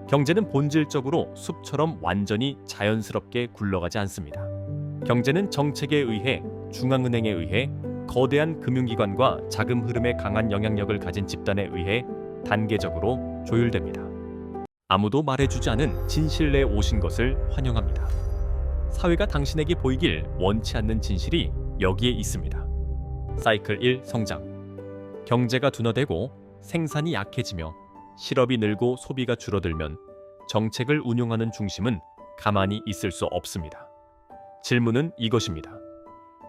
경제는 본질적으로 숲처럼 완전히 자연스럽게 굴러가지 않습니다. 경제는 정책에 의해, 중앙은행에 의해, 거대한 금융기관과 자금 흐름에 강한 영향력을 가진 집단에 의해 단계적으로 조율됩니다. 아무도 말해주지 않은 진실에 오신 것을 환영합니다. 사회가 당신에게 보이길 원치 않는 진실이 여기에 있습니다. 사이클 1 성장. 경제가 둔화되고 생산이 약해지며 실업이 늘고 소비가 줄어들면 정책을 운용하는 중심은 가만히 있을 수 없습니다. 질문은 이것입니다.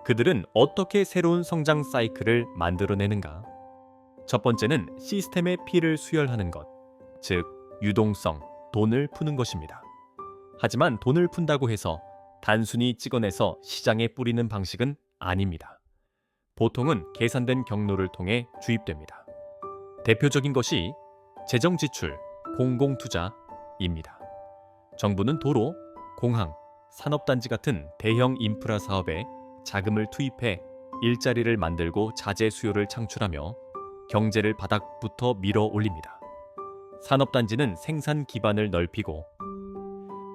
그들은 어떻게 새로운 성장 사이클을 만들어내는가? 첫 번째는 시스템의 피를 수혈하는 것, 즉 유동성, 돈을 푸는 것입니다. 하지만 돈을 푼다고 해서 단순히 찍어내서 시장에 뿌리는 방식은 아닙니다. 보통은 계산된 경로를 통해 주입됩니다. 대표적인 것이 재정지출, 공공투자입니다. 정부는 도로, 공항, 산업단지 같은 대형 인프라 사업에 자금을 투입해 일자리를 만들고 자재 수요를 창출하며 경제를 바닥부터 밀어 올립니다. 산업단지는 생산 기반을 넓히고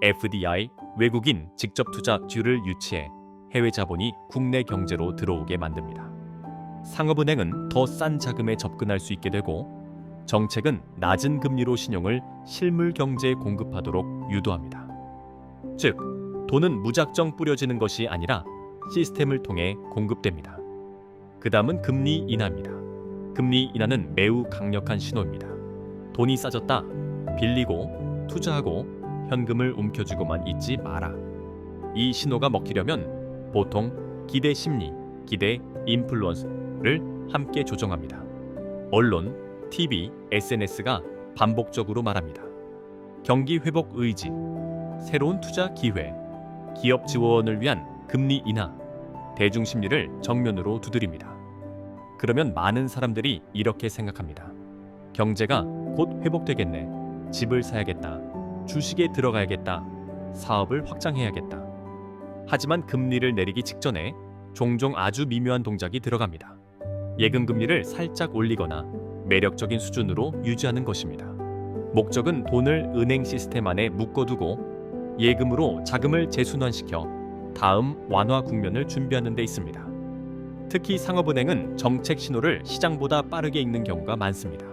FDI, 외국인 직접 투자주를 유치해 해외 자본이 국내 경제로 들어오게 만듭니다. 상업은행은 더 싼 자금에 접근할 수 있게 되고 정책은 낮은 금리로 신용을 실물 경제에 공급하도록 유도합니다. 즉, 돈은 무작정 뿌려지는 것이 아니라 시스템을 통해 공급됩니다. 그 다음은 금리 인하입니다. 금리 인하는 매우 강력한 신호입니다. 돈이 싸졌다. 빌리고 투자하고 현금을 움켜쥐고만 있지 마라. 이 신호가 먹히려면 보통 기대 심리, 기대 인플루언스를 함께 조정합니다. 언론, TV, SNS가 반복적으로 말합니다. 경기 회복 의지, 새로운 투자 기회, 기업 지원을 위한 금리 인하, 대중 심리를 정면으로 두드립니다. 그러면 많은 사람들이 이렇게 생각합니다. 경제가 곧 회복되겠네. 집을 사야겠다. 주식에 들어가야겠다. 사업을 확장해야겠다. 하지만 금리를 내리기 직전에 종종 아주 미묘한 동작이 들어갑니다. 예금 금리를 살짝 올리거나 매력적인 수준으로 유지하는 것입니다. 목적은 돈을 은행 시스템 안에 묶어두고 예금으로 자금을 재순환시켜 다음 완화 국면을 준비하는 데 있습니다. 특히 상업은행은 정책 신호를 시장보다 빠르게 읽는 경우가 많습니다.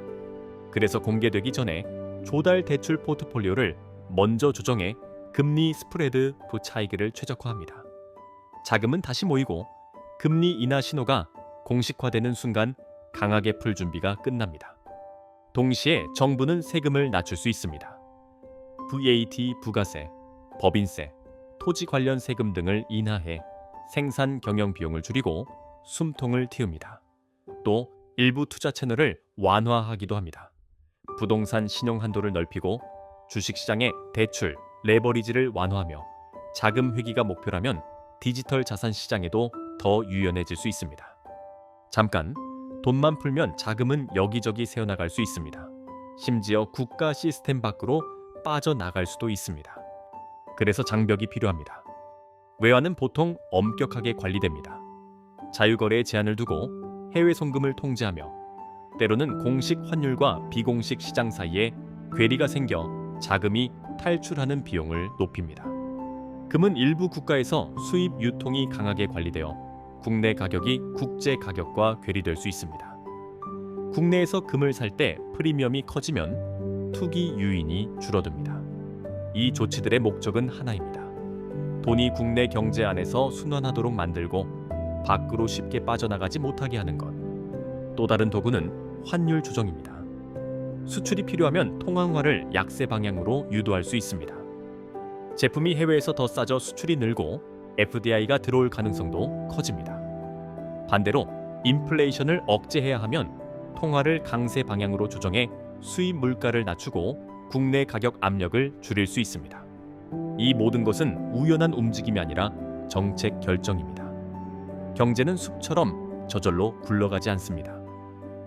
그래서 공개되기 전에 조달 대출 포트폴리오를 먼저 조정해 금리 스프레드 차익을 최적화합니다. 자금은 다시 모이고 금리 인하 신호가 공식화되는 순간 강하게 풀 준비가 끝납니다. 동시에 정부는 세금을 낮출 수 있습니다. VAT 부가세, 법인세, 토지 관련 세금 등을 인하해 생산 경영 비용을 줄이고 숨통을 틔웁니다. 또 일부 투자 채널을 완화하기도 합니다. 부동산 신용 한도를 넓히고 주식시장의 대출, 레버리지를 완화하며 자금 회귀가 목표라면 디지털 자산 시장에도 더 유연해질 수 있습니다. 잠깐, 돈만 풀면 자금은 여기저기 새어나갈 수 있습니다. 심지어 국가 시스템 밖으로 빠져나갈 수도 있습니다. 그래서 장벽이 필요합니다. 외환은 보통 엄격하게 관리됩니다. 자유거래에 제한을 두고 해외 송금을 통제하며 때로는 공식 환율과 비공식 시장 사이에 괴리가 생겨 자금이 탈출하는 비용을 높입니다. 금은 일부 국가에서 수입 유통이 강하게 관리되어 국내 가격이 국제 가격과 괴리될 수 있습니다. 국내에서 금을 살 때 프리미엄이 커지면 투기 유인이 줄어듭니다. 이 조치들의 목적은 하나입니다. 돈이 국내 경제 안에서 순환하도록 만들고 밖으로 쉽게 빠져나가지 못하게 하는 것. 또 다른 도구는 환율 조정입니다. 수출이 필요하면 통항화를 약세 방향으로 유도할 수 있습니다. 제품이 해외에서 더 싸져 수출이 늘고 FDI가 들어올 가능성도 커집니다. 반대로 인플레이션을 억제해야 하면 통화를 강세 방향으로 조정해 수입 물가를 낮추고 국내 가격 압력을 줄일 수 있습니다. 이 모든 것은 우연한 움직임이 아니라 정책 결정입니다. 경제는 숲처럼 저절로 굴러가지 않습니다.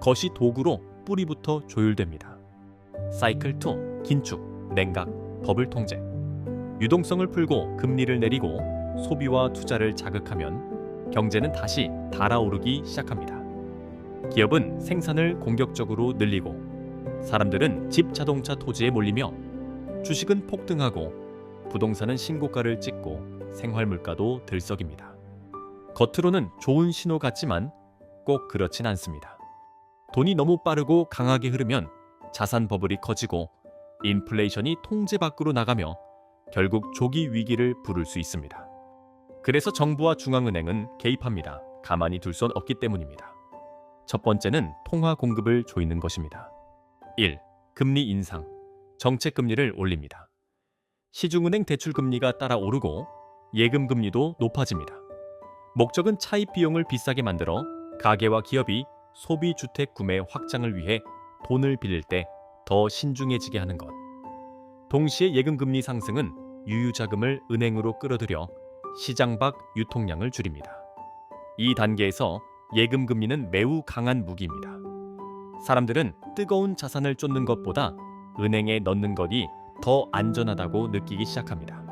것이 도구로 뿌리부터 조율됩니다. 사이클 2, 긴축, 냉각, 버블 통제. 유동성을 풀고 금리를 내리고 소비와 투자를 자극하면 경제는 다시 달아오르기 시작합니다. 기업은 생산을 공격적으로 늘리고 사람들은 집, 자동차, 토지에 몰리며 주식은 폭등하고 부동산은 신고가를 찍고 생활물가도 들썩입니다. 겉으로는 좋은 신호 같지만 꼭 그렇진 않습니다. 돈이 너무 빠르고 강하게 흐르면 자산 버블이 커지고 인플레이션이 통제 밖으로 나가며 결국 조기 위기를 부를 수 있습니다. 그래서 정부와 중앙은행은 개입합니다. 가만히 둘 수 없기 때문입니다. 첫 번째는 통화 공급을 조이는 것입니다. 1. 금리 인상. 정책 금리를 올립니다. 시중은행 대출 금리가 따라 오르고 예금 금리도 높아집니다. 목적은 차입 비용을 비싸게 만들어 가계와 기업이 소비 주택 구매 확장을 위해 돈을 빌릴 때 더 신중해지게 하는 것. 동시에 예금 금리 상승은 유유자금을 은행으로 끌어들여 시장 밖 유통량을 줄입니다. 이 단계에서 예금 금리는 매우 강한 무기입니다. 사람들은 뜨거운 자산을 쫓는 것보다 은행에 넣는 것이 더 안전하다고 느끼기 시작합니다.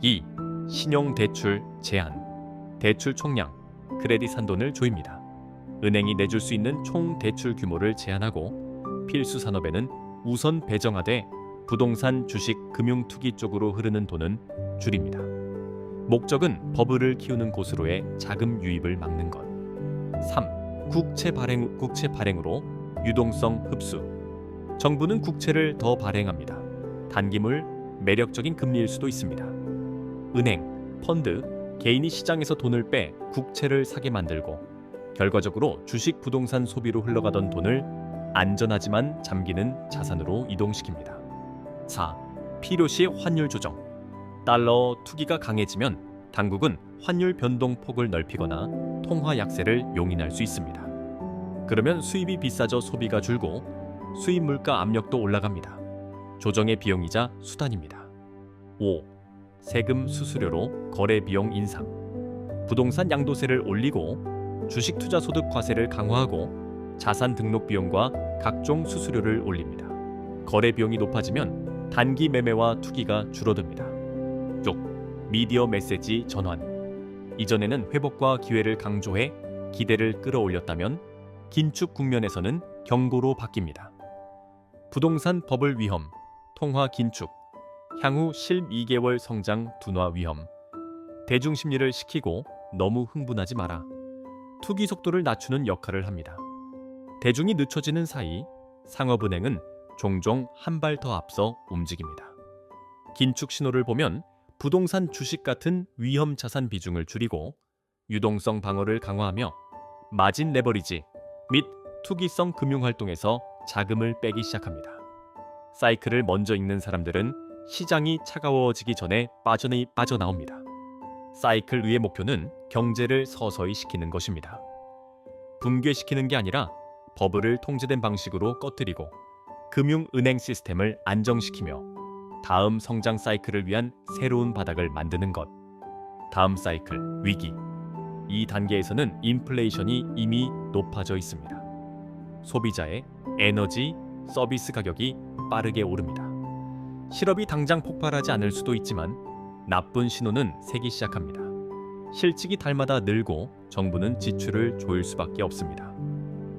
2. 신용대출 제한. 대출 총량, 크레딧 한도를 조입니다. 은행이 내줄 수 있는 총 대출 규모를 제한하고 필수 산업에는 우선 배정하되 부동산, 주식, 금융, 투기 쪽으로 흐르는 돈은 줄입니다. 목적은 버블을 키우는 곳으로의 자금 유입을 막는 것. 3. 국채 발행으로 유동성 흡수. 정부는 국채를 더 발행합니다. 단기물, 매력적인 금리일 수도 있습니다. 은행, 펀드, 개인이 시장에서 돈을 빼 국채를 사게 만들고 결과적으로 주식, 부동산 소비로 흘러가던 돈을 안전하지만 잠기는 자산으로 이동시킵니다. 4. 필요시 환율 조정. 달러 투기가 강해지면 당국은 환율 변동폭을 넓히거나 통화 약세를 용인할 수 있습니다. 그러면 수입이 비싸져 소비가 줄고 수입 물가 압력도 올라갑니다. 조정의 비용이자 수단입니다. 5. 세금 수수료로 거래 비용 인상. 부동산 양도세를 올리고 주식 투자 소득 과세를 강화하고 자산 등록 비용과 각종 수수료를 올립니다. 거래 비용이 높아지면 단기 매매와 투기가 줄어듭니다. 6. 미디어 메시지 전환. 이전에는 회복과 기회를 강조해 기대를 끌어올렸다면 긴축 국면에서는 경고로 바뀝니다. 부동산 버블 위험, 통화 긴축, 향후 실 2개월 성장 둔화 위험. 대중 심리를 식히고 너무 흥분하지 마라. 투기 속도를 낮추는 역할을 합니다. 대중이 늦춰지는 사이 상업은행은 종종 한 발 더 앞서 움직입니다. 긴축 신호를 보면 부동산, 주식 같은 위험 자산 비중을 줄이고 유동성 방어를 강화하며 마진 레버리지 및 투기성 금융활동에서 자금을 빼기 시작합니다. 사이클을 먼저 읽는 사람들은 시장이 차가워지기 전에 빠져나옵니다. 사이클 위의 목표는 경제를 서서히 식히는 것입니다. 붕괴시키는 게 아니라 버블을 통제된 방식으로 꺼뜨리고 금융은행 시스템을 안정시키며 다음 성장 사이클을 위한 새로운 바닥을 만드는 것. 다음 사이클, 위기. 이 단계에서는 인플레이션이 이미 높아져 있습니다. 소비자의 에너지, 서비스 가격이 빠르게 오릅니다. 실업이 당장 폭발하지 않을 수도 있지만 나쁜 신호는 새기 시작합니다. 실직이 달마다 늘고 정부는 지출을 조일 수밖에 없습니다.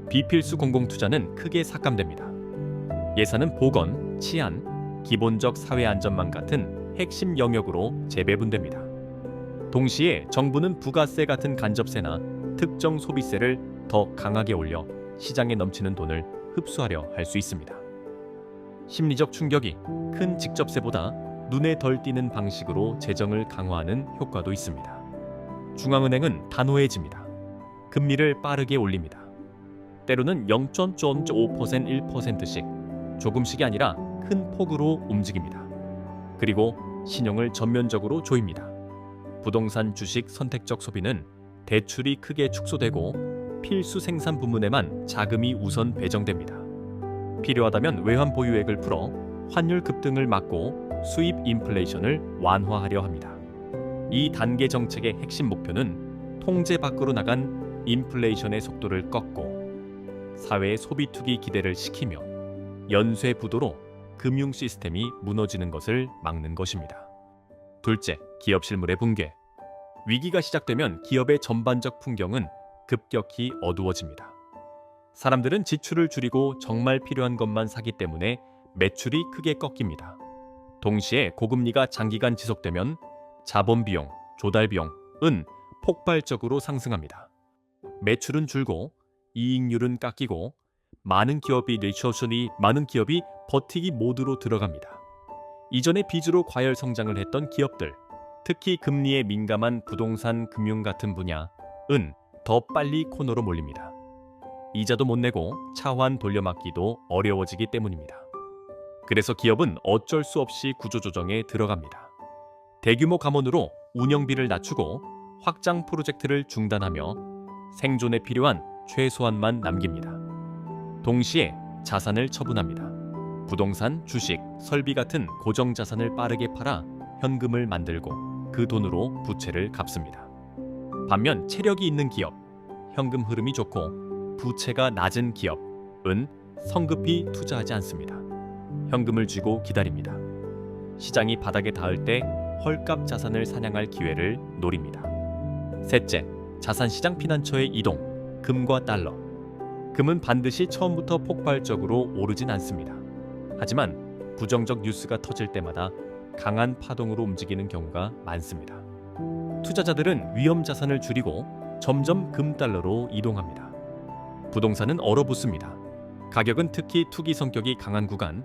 비필수 공공투자는 크게 삭감됩니다. 예산은 보건, 치안, 기본적 사회 안전망 같은 핵심 영역으로 재배분됩니다. 동시에 정부는 부가세 같은 간접세나 특정 소비세를 더 강하게 올려 시장에 넘치는 돈을 흡수하려 할 수 있습니다. 심리적 충격이 큰 직접세보다 눈에 덜 띄는 방식으로 재정을 강화하는 효과도 있습니다. 중앙은행은 단호해집니다. 금리를 빠르게 올립니다. 때로는 0.5%, 1%씩 조금씩이 아니라 큰 폭으로 움직입니다. 그리고 신용을 전면적으로 조입니다. 부동산, 주식, 선택적 소비는 대출이 크게 축소되고 필수 생산 부문에만 자금이 우선 배정됩니다. 필요하다면 외환 보유액을 풀어 환율 급등을 막고 수입 인플레이션을 완화하려 합니다. 이 단계 정책의 핵심 목표는 통제 밖으로 나간 인플레이션의 속도를 꺾고 사회의 소비 투기 기대를 식히며 연쇄 부도로 금융 시스템이 무너지는 것을 막는 것입니다. 둘째, 기업 실물의 붕괴. 위기가 시작되면 기업의 전반적 풍경은 급격히 어두워집니다. 사람들은 지출을 줄이고 정말 필요한 것만 사기 때문에 매출이 크게 꺾입니다. 동시에 고금리가 장기간 지속되면 자본 비용, 조달 비용은 폭발적으로 상승합니다. 매출은 줄고 이익률은 깎이고 많은 기업이 버티기 모드로 들어갑니다. 이전에 빚으로 과열 성장을 했던 기업들, 특히 금리에 민감한 부동산 금융 같은 분야은 더 빨리 코너로 몰립니다. 이자도 못 내고 차환 돌려막기도 어려워지기 때문입니다. 그래서 기업은 어쩔 수 없이 구조조정에 들어갑니다. 대규모 감원으로 운영비를 낮추고 확장 프로젝트를 중단하며 생존에 필요한 최소한만 남깁니다. 동시에 자산을 처분합니다. 부동산, 주식, 설비 같은 고정자산을 빠르게 팔아 현금을 만들고 그 돈으로 부채를 갚습니다. 반면 체력이 있는 기업, 현금 흐름이 좋고 부채가 낮은 기업은 성급히 투자하지 않습니다. 현금을 쥐고 기다립니다. 시장이 바닥에 닿을 때 헐값 자산을 사냥할 기회를 노립니다. 셋째, 자산시장 피난처의 이동, 금과 달러. 금은 반드시 처음부터 폭발적으로 오르진 않습니다. 하지만 부정적 뉴스가 터질 때마다 강한 파동으로 움직이는 경우가 많습니다. 투자자들은 위험 자산을 줄이고 점점 금달러로 이동합니다. 부동산은 얼어붙습니다. 가격은 특히 투기 성격이 강한 구간,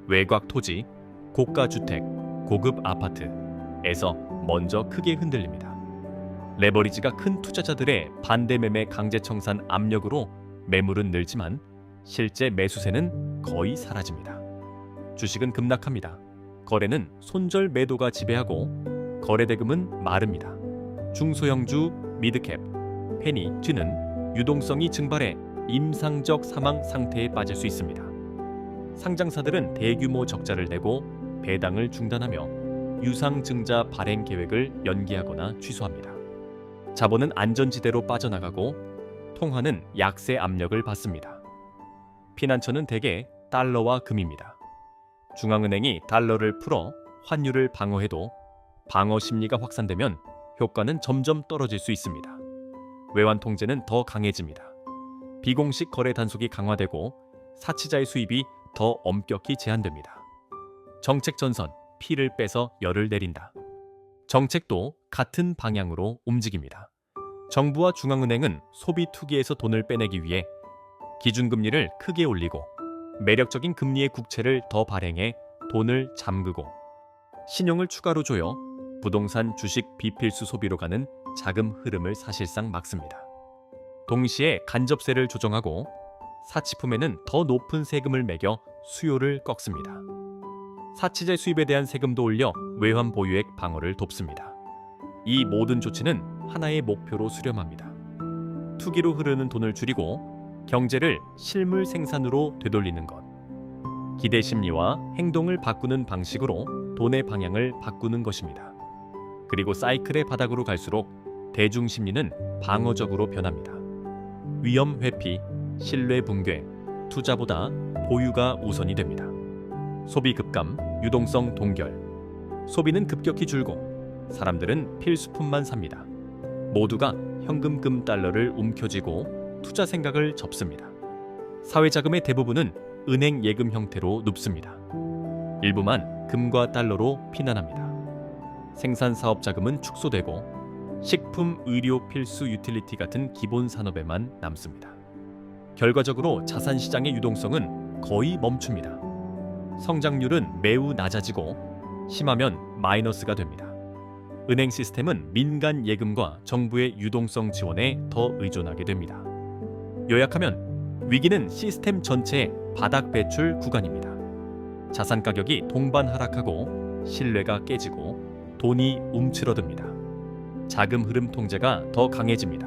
외곽 토지, 고가 주택, 고급 아파트에서 먼저 크게 흔들립니다. 레버리지가 큰 투자자들의 반대 매매 강제 청산 압력으로 매물은 늘지만 실제 매수세는 거의 사라집니다. 주식은 급락합니다. 거래는 손절 매도가 지배하고 거래대금은 마릅니다. 중소형주, 미드캡, 페니, 쥐는 유동성이 증발해 임상적 사망 상태에 빠질 수 있습니다. 상장사들은 대규모 적자를 내고 배당을 중단하며 유상증자 발행 계획을 연기하거나 취소합니다. 자본은 안전지대로 빠져나가고 통화는 약세 압력을 받습니다. 피난처는 대개 달러와 금입니다. 중앙은행이 달러를 풀어 환율을 방어해도 방어 심리가 확산되면 효과는 점점 떨어질 수 있습니다. 외환 통제는 더 강해집니다. 비공식 거래 단속이 강화되고 사치자의 수입이 더 엄격히 제한됩니다. 정책 전선, 피를 빼서 열을 내린다. 정책도 같은 방향으로 움직입니다. 정부와 중앙은행은 소비 투기에서 돈을 빼내기 위해 기준금리를 크게 올리고 매력적인 금리의 국채를 더 발행해 돈을 잠그고 신용을 추가로 조여 부동산, 주식, 비필수 소비로 가는 자금 흐름을 사실상 막습니다. 동시에 간접세를 조정하고 사치품에는 더 높은 세금을 매겨 수요를 꺾습니다. 사치재 수입에 대한 세금도 올려 외환 보유액 방어를 돕습니다. 이 모든 조치는 하나의 목표로 수렴합니다. 투기로 흐르는 돈을 줄이고 경제를 실물 생산으로 되돌리는 것. 기대 심리와 행동을 바꾸는 방식으로 돈의 방향을 바꾸는 것입니다. 그리고 사이클의 바닥으로 갈수록 대중 심리는 방어적으로 변합니다. 위험 회피, 신뢰 붕괴, 투자보다 보유가 우선이 됩니다. 소비 급감, 유동성 동결. 소비는 급격히 줄고 사람들은 필수품만 삽니다. 모두가 현금금 달러를 움켜쥐고 투자 생각을 접습니다. 사회자금의 대부분은 은행 예금 형태로 눕습니다. 일부만 금과 달러로 피난합니다. 생산사업 자금은 축소되고 식품, 의료, 필수 유틸리티 같은 기본 산업에만 남습니다. 결과적으로 자산시장의 유동성은 거의 멈춥니다. 성장률은 매우 낮아지고 심하면 마이너스가 됩니다. 은행 시스템은 민간 예금과 정부의 유동성 지원에 더 의존하게 됩니다. 요약하면 위기는 시스템 전체의 바닥 배출 구간입니다. 자산 가격이 동반 하락하고 신뢰가 깨지고 돈이 움츠러듭니다. 자금 흐름 통제가 더 강해집니다.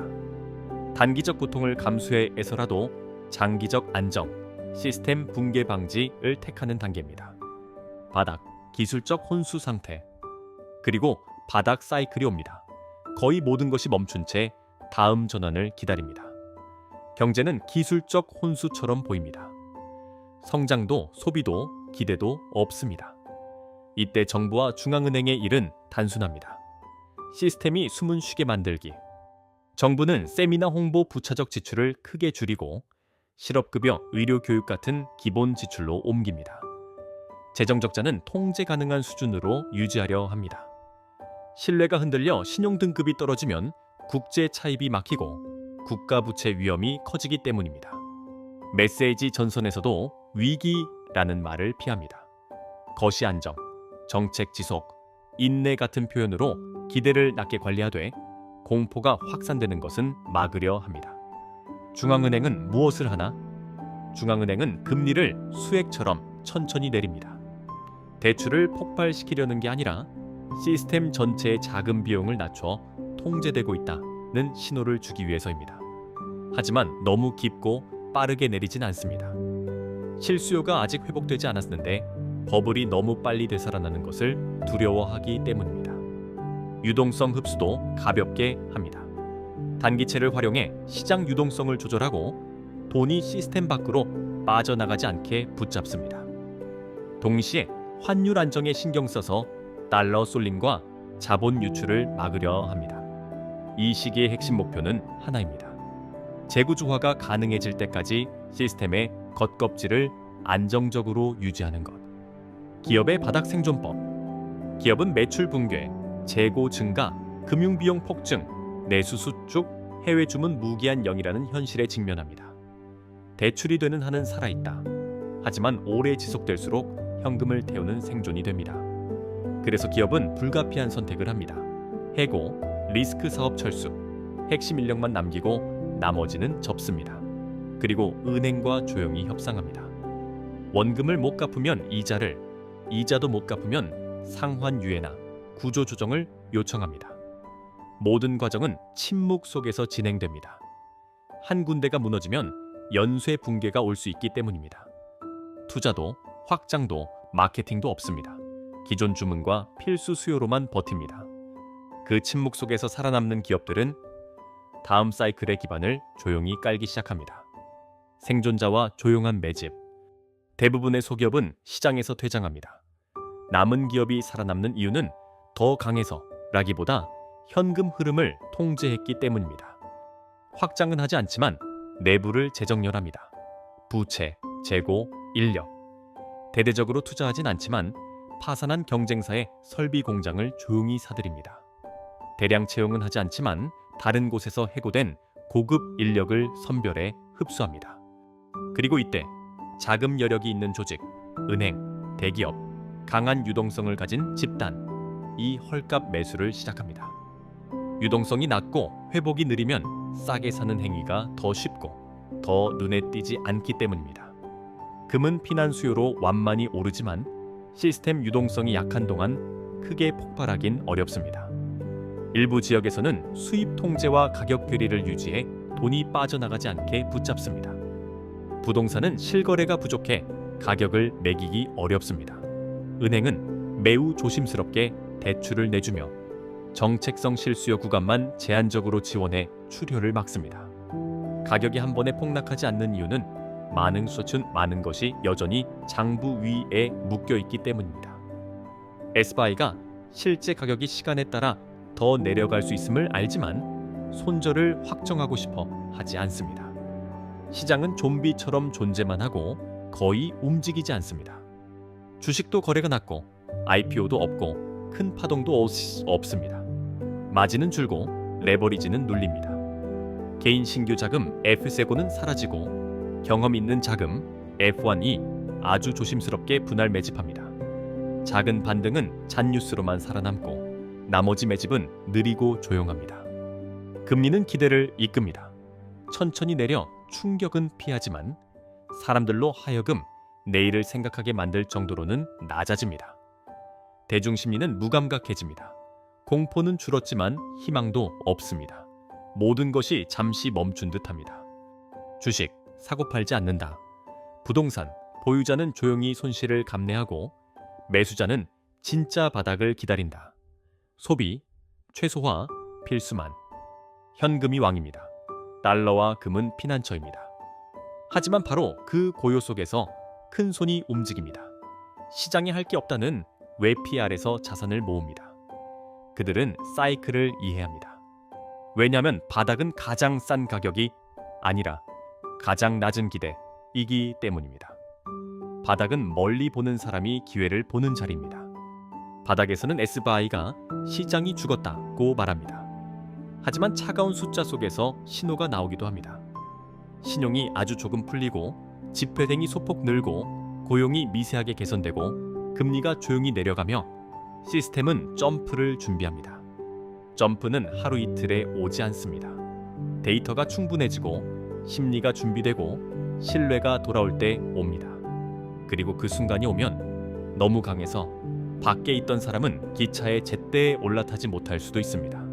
단기적 고통을 감수해서라도 장기적 안정, 시스템 붕괴 방지를 택하는 단계입니다. 바닥, 기술적 혼수 상태, 그리고 바닥 사이클이 옵니다. 거의 모든 것이 멈춘 채 다음 전환을 기다립니다. 경제는 기술적 혼수처럼 보입니다. 성장도 소비도 기대도 없습니다. 이때 정부와 중앙은행의 일은 단순합니다. 시스템이 숨은 쉬게 만들기. 정부는 세미나 홍보 부차적 지출을 크게 줄이고 실업급여, 의료교육 같은 기본 지출로 옮깁니다. 재정 적자는 통제 가능한 수준으로 유지하려 합니다. 신뢰가 흔들려 신용등급이 떨어지면 국제 차입이 막히고 국가 부채 위험이 커지기 때문입니다. 메시지 전선에서도 위기라는 말을 피합니다. 거시 안정, 정책 지속, 인내 같은 표현으로 기대를 낮게 관리하되 공포가 확산되는 것은 막으려 합니다. 중앙은행은 무엇을 하나? 중앙은행은 금리를 수액처럼 천천히 내립니다. 대출을 폭발시키려는 게 아니라 시스템 전체의 자금 비용을 낮춰 통제되고 있다는 신호를 주기 위해서입니다. 하지만 너무 깊고 빠르게 내리진 않습니다. 실수요가 아직 회복되지 않았는데 버블이 너무 빨리 되살아나는 것을 두려워하기 때문입니다. 유동성 흡수도 가볍게 합니다. 단기채를 활용해 시장 유동성을 조절하고 돈이 시스템 밖으로 빠져나가지 않게 붙잡습니다. 동시에 환율 안정에 신경 써서 달러 쏠림과 자본 유출을 막으려 합니다. 이 시기의 핵심 목표는 하나입니다. 재구조화가 가능해질 때까지 시스템의 겉껍질을 안정적으로 유지하는 것. 기업의 바닥 생존법. 기업은 매출 붕괴, 재고 증가, 금융비용 폭증, 내수 수축, 해외 주문 무기한 영이라는 현실에 직면합니다. 대출이 되는 한은 살아있다. 하지만 오래 지속될수록 현금을 태우는 생존이 됩니다. 그래서 기업은 불가피한 선택을 합니다. 해고, 리스크 사업 철수, 핵심 인력만 남기고 나머지는 접습니다. 그리고 은행과 조용히 협상합니다. 원금을 못 갚으면 이자도 못 갚으면 상환유예나 구조조정을 요청합니다. 모든 과정은 침묵 속에서 진행됩니다. 한 군데가 무너지면 연쇄 붕괴가 올 수 있기 때문입니다. 투자도 확장도 마케팅도 없습니다. 기존 주문과 필수 수요로만 버팁니다. 그 침묵 속에서 살아남는 기업들은 다음 사이클의 기반을 조용히 깔기 시작합니다. 생존자와 조용한 매집. 대부분의 소기업은 시장에서 퇴장합니다. 남은 기업이 살아남는 이유는 더 강해서라기보다 현금 흐름을 통제했기 때문입니다. 확장은 하지 않지만 내부를 재정렬합니다. 부채, 재고, 인력. 대대적으로 투자하진 않지만 파산한 경쟁사의 설비 공장을 조용히 사들입니다. 대량 채용은 하지 않지만 다른 곳에서 해고된 고급 인력을 선별해 흡수합니다. 그리고 이때 자금 여력이 있는 조직, 은행, 대기업, 강한 유동성을 가진 집단, 이 헐값 매수를 시작합니다. 유동성이 낮고 회복이 느리면 싸게 사는 행위가 더 쉽고 더 눈에 띄지 않기 때문입니다. 금은 피난 수요로 완만히 오르지만 시스템 유동성이 약한 동안 크게 폭발하긴 어렵습니다. 일부 지역에서는 수입 통제와 가격 괴리를 유지해 돈이 빠져나가지 않게 붙잡습니다. 부동산은 실거래가 부족해 가격을 매기기 어렵습니다. 은행은 매우 조심스럽게 대출을 내주며 정책성 실수요 구간만 제한적으로 지원해 출혈을 막습니다. 가격이 한 번에 폭락하지 않는 이유는 많은 것이 여전히 장부 위에 묶여있기 때문입니다. 에스바이가 실제 가격이 시간에 따라 더 내려갈 수 있음을 알지만 손절을 확정하고 싶어 하지 않습니다. 시장은 좀비처럼 존재만 하고 거의 움직이지 않습니다. 주식도 거래가 낮고 IPO도 없고 큰 파동도 없습니다. 마진은 줄고 레버리지는 눌립니다. 개인 신규 자금 F-세고는 사라지고 경험 있는 자금 F1이 아주 조심스럽게 분할 매집합니다. 작은 반등은 잔뉴스로만 살아남고 나머지 매집은 느리고 조용합니다. 금리는 기대를 이끕니다. 천천히 내려 충격은 피하지만 사람들로 하여금 내일을 생각하게 만들 정도로는 낮아집니다. 대중심리는 무감각해집니다. 공포는 줄었지만 희망도 없습니다. 모든 것이 잠시 멈춘 듯합니다. 주식, 사고 팔지 않는다. 부동산, 보유자는 조용히 손실을 감내하고 매수자는 진짜 바닥을 기다린다. 소비, 최소화, 필수만. 현금이 왕입니다. 달러와 금은 피난처입니다. 하지만 바로 그 고요 속에서 큰 손이 움직입니다. 시장에 할 게 없다는 외피 아래서 자산을 모읍니다. 그들은 사이클을 이해합니다. 왜냐하면 바닥은 가장 싼 가격이 아니라 가장 낮은 기대이기 때문입니다. 바닥은 멀리 보는 사람이 기회를 보는 자리입니다. 바닥에서는 S바이가 시장이 죽었다고 말합니다. 하지만 차가운 숫자 속에서 신호가 나오기도 합니다. 신용이 아주 조금 풀리고 집회등이 소폭 늘고 고용이 미세하게 개선되고 금리가 조용히 내려가며 시스템은 점프를 준비합니다. 점프는 하루 이틀에 오지 않습니다. 데이터가 충분해지고 심리가 준비되고 신뢰가 돌아올 때 옵니다. 그리고 그 순간이 오면 너무 강해서 밖에 있던 사람은 기차에 제때 올라타지 못할 수도 있습니다.